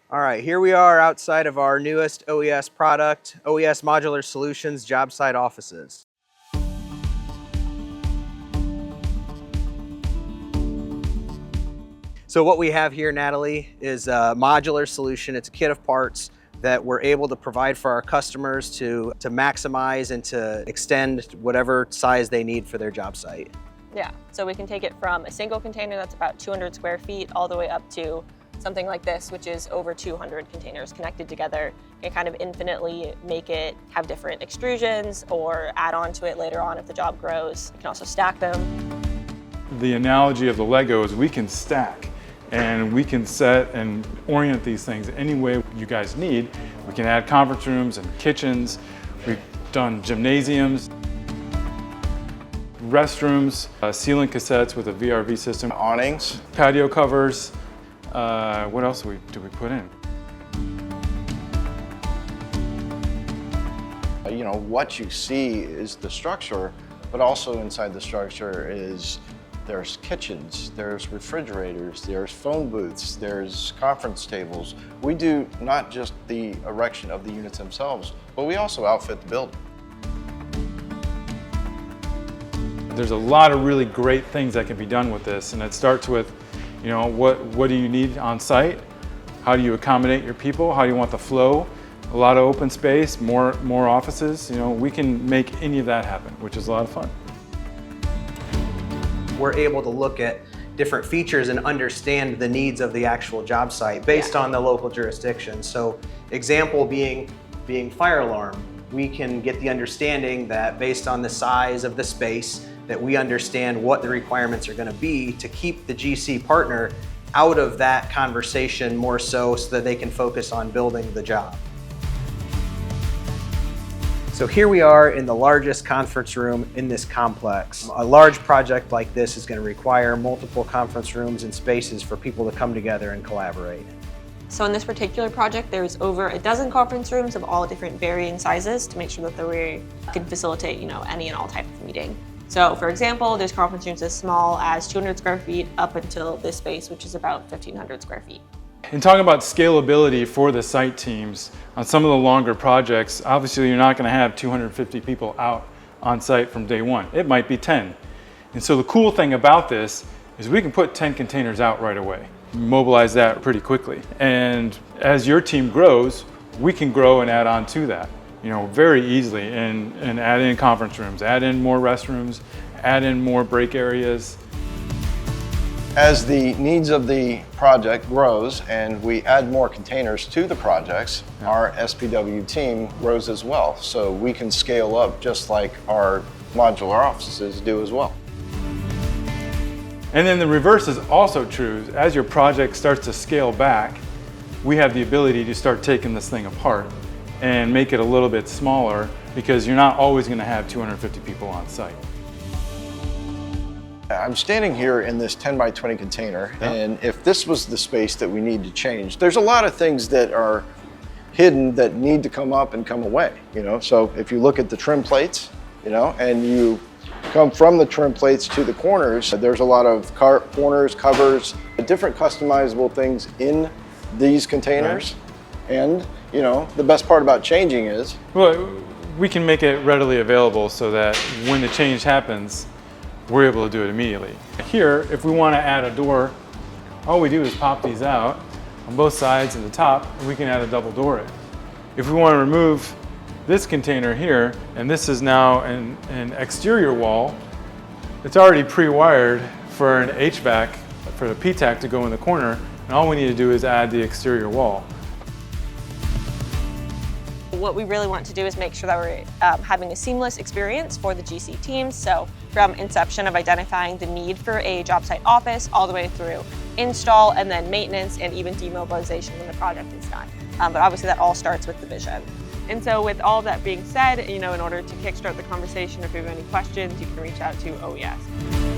All right, here we are outside of our newest OES product, OES Modular Solutions Job Site Offices. So what we have here, Natalie, is a modular solution. It's a kit of parts that we're able to provide for our customers to maximize and to extend whatever size they need for their job site. Yeah, so we can take it from a single container that's about 200 square feet all the way up to something like this, which is over 200 containers connected together, and kind of infinitely make it have different extrusions or add on to it later on if the job grows. You can also stack them. The analogy of the Lego is we can stack and we can set and orient these things any way you guys need. We can add conference rooms and kitchens. We've done gymnasiums, restrooms, ceiling cassettes with a VRV system, Awnings, patio covers. What else do we put in? You know, what you see is the structure, but also inside the structure there's kitchens, there's refrigerators, there's phone booths, there's conference tables. We do not just the erection of the units themselves, but we also outfit the building. There's a lot of really great things that can be done with this, and it starts with, you know, what do you need on site? How do you accommodate your people? How do you want the flow? A lot of open space, more offices. You know, we can make any of that happen, which is a lot of fun. We're able to look at different features and understand the needs of the actual job site based on the local jurisdiction. So example being fire alarm, we can get the understanding that based on the size of the space, that we understand what the requirements are going to be to keep the GC partner out of that conversation more so that they can focus on building the job. So here we are in the largest conference room in this complex. A large project like this is going to require multiple conference rooms and spaces for people to come together and collaborate. So in this particular project, there's over a dozen conference rooms of all different varying sizes to make sure that we can facilitate, you know, any and all type of meeting. So for example, there's conference rooms as small as 200 square feet up until this space, which is about 1,500 square feet. In talking about scalability for the site teams, on some of the longer projects, obviously you're not going to have 250 people out on site from day one. It might be 10. And so the cool thing about this is we can put 10 containers out right away, mobilize that pretty quickly. And as your team grows, we can grow and add on to that, you know, very easily, and add in conference rooms, add in more restrooms, add in more break areas. As the needs of the project grows and we add more containers to the projects, our SPW team grows as well. So we can scale up just like our modular offices do as well. And then the reverse is also true. As your project starts to scale back, we have the ability to start taking this thing apart and make it a little bit smaller, because you're not always going to have 250 people on site. I'm standing here in this 10 by 20 container, and if this was the space that we need to change, there's a lot of things that are hidden that need to come up and come away, you know? So if you look at the trim plates, you know, and you come from the trim plates to the corners, there's a lot of corners, covers, different customizable things in these containers. And, you know, the best part about changing is, well, we can make it readily available so that when the change happens, we're able to do it immediately. Here, if we want to add a door, all we do is pop these out on both sides and the top, and we can add a double door in. If we want to remove this container here, and this is now an exterior wall, it's already pre-wired for an HVAC, for the PTAC to go in the corner, and all we need to do is add the exterior wall. What we really want to do is make sure that we're having a seamless experience for the GC teams. So from inception of identifying the need for a job site office all the way through install and then maintenance and even demobilization when the project is done. But obviously that all starts with the vision. And so with all of that being said, you know, in order to kickstart the conversation, if you have any questions, you can reach out to OES.